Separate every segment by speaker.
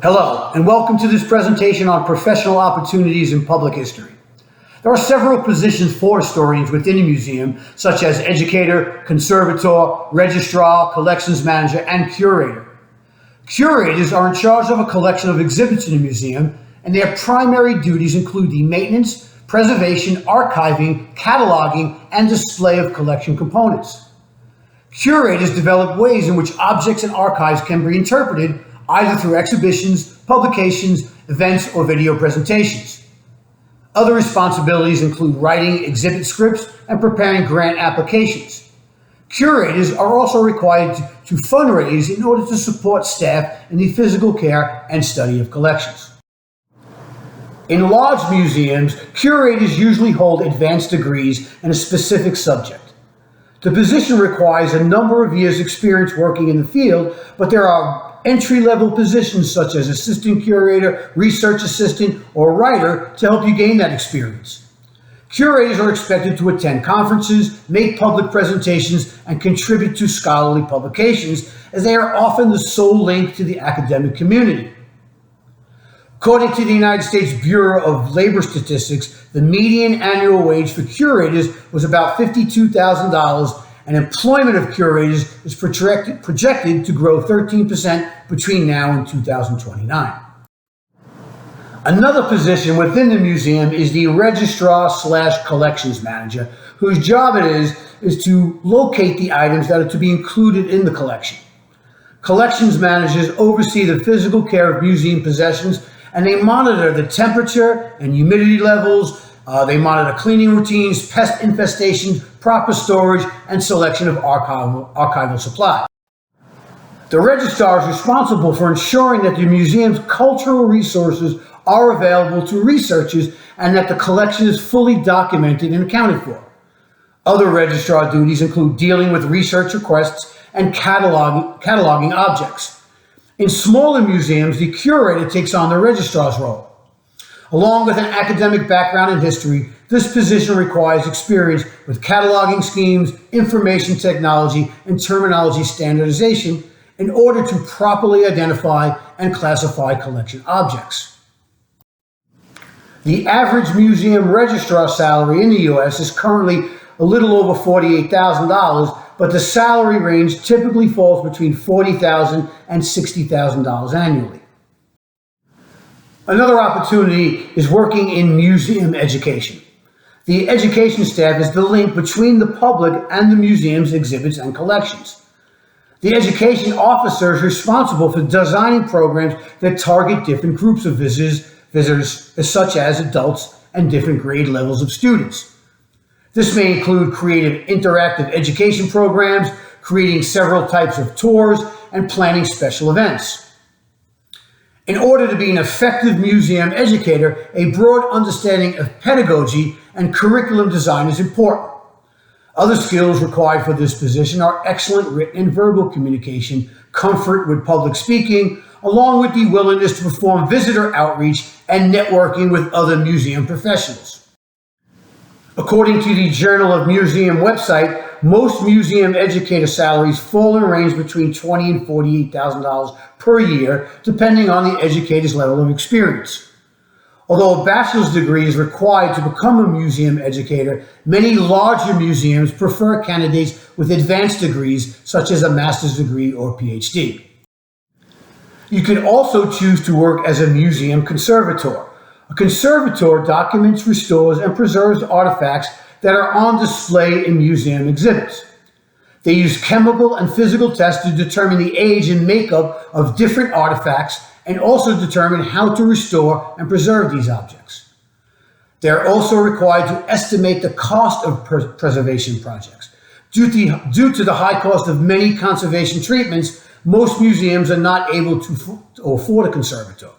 Speaker 1: Hello, and welcome to this presentation on professional opportunities in public history. There are several positions for historians within a museum, such as educator, conservator, registrar, collections manager, and curator. Curators are in charge of a collection of exhibits in a museum, and their primary duties include the maintenance, preservation, archiving, cataloging, and display of collection components. Curators develop ways in which objects and archives can be interpreted either through exhibitions, publications, events, or video presentations. Other responsibilities include writing exhibit scripts and preparing grant applications. Curators are also required to fundraise in order to support staff in the physical care and study of collections. In large museums, curators usually hold advanced degrees in a specific subject. The position requires a number of years' experience working in the field, but there are entry-level positions such as assistant curator, research assistant, or writer to help you gain that experience. Curators are expected to attend conferences, make public presentations, and contribute to scholarly publications, as they are often the sole link to the academic community. According to the United States Bureau of Labor Statistics, the median annual wage for curators was about $52,000, and employment of curators is projected to grow 13% between now and 2029. Another position within the museum is the registrar/collections manager, whose job it is to locate the items that are to be included in the collection. Collections managers oversee the physical care of museum possessions, and they monitor the temperature and humidity levels. They monitor cleaning routines, pest infestation, proper storage, and selection of archival supplies. The registrar is responsible for ensuring that the museum's cultural resources are available to researchers and that the collection is fully documented and accounted for. Other registrar duties include dealing with research requests and cataloging objects. In smaller museums, the curator takes on the registrar's role. Along with an academic background in history, this position requires experience with cataloging schemes, information technology, and terminology standardization in order to properly identify and classify collection objects. The average museum registrar salary in the U.S. is currently a little over $48,000, but the salary range typically falls between $40,000 and $60,000 annually. Another opportunity is working in museum education. The education staff is the link between the public and the museum's exhibits and collections. The education officer is responsible for designing programs that target different groups of visitors such as adults and different grade levels of students. This may include creative interactive education programs, creating several types of tours, and planning special events. In order to be an effective museum educator, a broad understanding of pedagogy and curriculum design is important. Other skills required for this position are excellent written and verbal communication, comfort with public speaking, along with the willingness to perform visitor outreach and networking with other museum professionals. According to the Journal of Museum website, most museum educator salaries fall in a range between $20,000 and $48,000 per year, depending on the educator's level of experience. Although a bachelor's degree is required to become a museum educator, many larger museums prefer candidates with advanced degrees, such as a master's degree or PhD. You can also choose to work as a museum conservator. A conservator documents, restores, and preserves artifacts that are on display in museum exhibits. They use chemical and physical tests to determine the age and makeup of different artifacts and also determine how to restore and preserve these objects. They are also required to estimate the cost of preservation projects. Due to the high cost of many conservation treatments, most museums are not able to afford a conservator.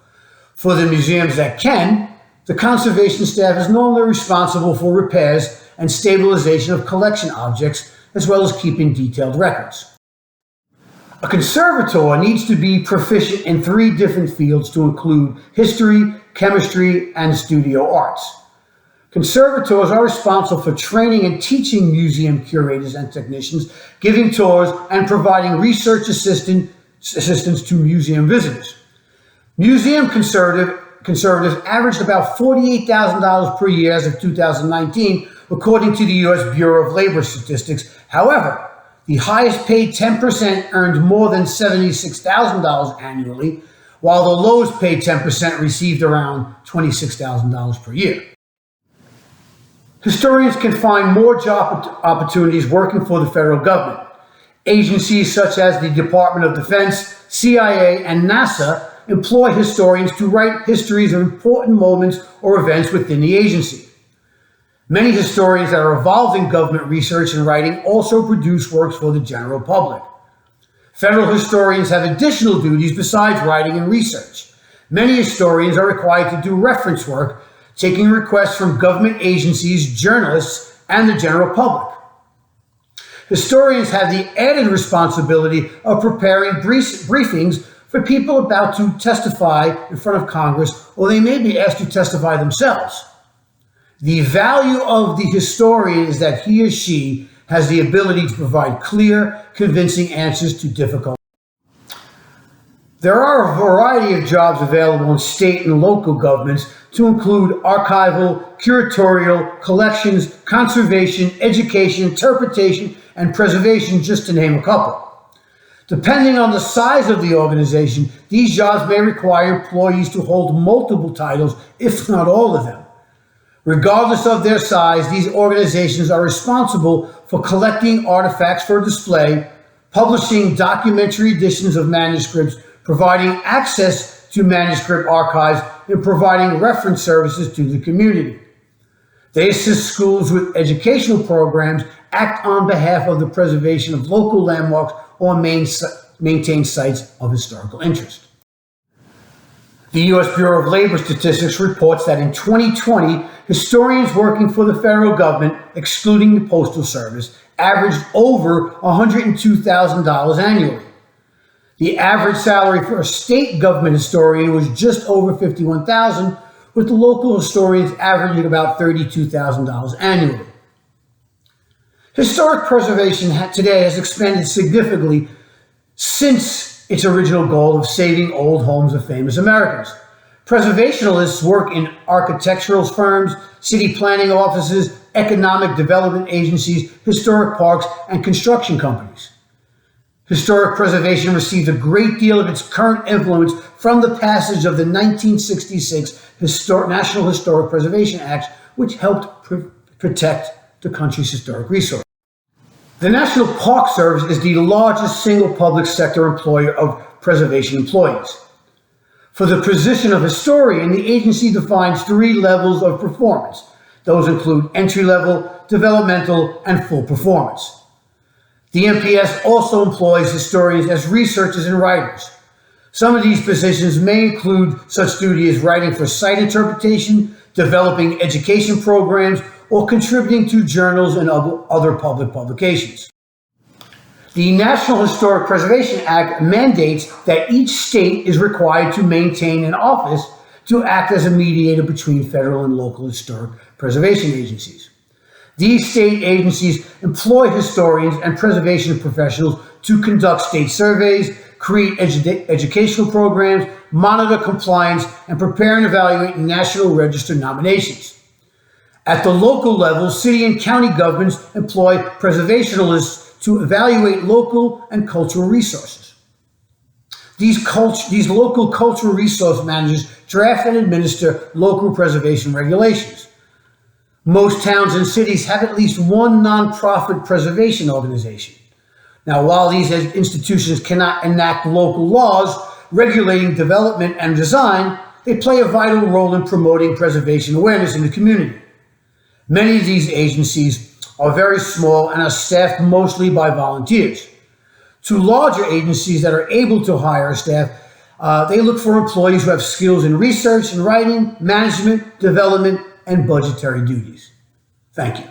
Speaker 1: For the museums that can, the conservation staff is normally responsible for repairs and stabilization of collection objects, as well as keeping detailed records. A conservator needs to be proficient in 3 different fields to include history, chemistry, and studio arts. Conservators are responsible for training and teaching museum curators and technicians, giving tours, and providing research assistance to museum visitors. Museum conservators averaged about $48,000 per year as of 2019, according to the U.S. Bureau of Labor Statistics. However, the highest paid 10% earned more than $76,000 annually, while the lowest paid 10% received around $26,000 per year. Historians can find more job opportunities working for the federal government. Agencies such as the Department of Defense, CIA, and NASA employ historians to write histories of important moments or events within the agency. Many historians that are involved in government research and writing also produce works for the general public. Federal historians have additional duties besides writing and research. Many historians are required to do reference work, taking requests from government agencies, journalists, and the general public. Historians have the added responsibility of preparing briefings for people about to testify in front of Congress, or they may be asked to testify themselves. The value of the historian is that he or she has the ability to provide clear, convincing answers to difficult questions. There are a variety of jobs available in state and local governments to include archival, curatorial, collections, conservation, education, interpretation, and preservation, just to name a couple. Depending on the size of the organization, these jobs may require employees to hold multiple titles, if not all of them. Regardless of their size, these organizations are responsible for collecting artifacts for display, publishing documentary editions of manuscripts, providing access to manuscript archives, and providing reference services to the community. They assist schools with educational programs, act on behalf of the preservation of local landmarks, or maintain sites of historical interest. The U.S. Bureau of Labor Statistics reports that in 2020, historians working for the federal government, excluding the Postal Service, averaged over $102,000 annually. The average salary for a state government historian was just over $51,000, with the local historians averaging about $32,000 annually. Historic preservation today has expanded significantly since its original goal of saving old homes of famous Americans. Preservationists work in architectural firms, city planning offices, economic development agencies, historic parks, and construction companies. Historic preservation received a great deal of its current influence from the passage of the 1966 National Historic Preservation Act, which helped protect the country's historic resources. The National Park Service is the largest single public sector employer of preservation employees. For the position of historian, the agency defines 3 levels of performance. Those include entry-level, developmental, and full performance. The NPS also employs historians as researchers and writers. Some of these positions may include such duty as writing for site interpretation, developing education programs, or contributing to journals and other public publications. The National Historic Preservation Act mandates that each state is required to maintain an office to act as a mediator between federal and local historic preservation agencies. These state agencies employ historians and preservation professionals to conduct state surveys, create educational programs, monitor compliance, and prepare and evaluate National Register nominations. At the local level, city and county governments employ preservationists to evaluate local and cultural resources. These local cultural resource managers draft and administer local preservation regulations. Most towns and cities have at least one nonprofit preservation organization. Now, while these institutions cannot enact local laws regulating development and design, they play a vital role in promoting preservation awareness in the community. Many of these agencies are very small and are staffed mostly by volunteers. To larger agencies that are able to hire staff, they look for employees who have skills in research and writing, management, development, and budgetary duties. Thank you.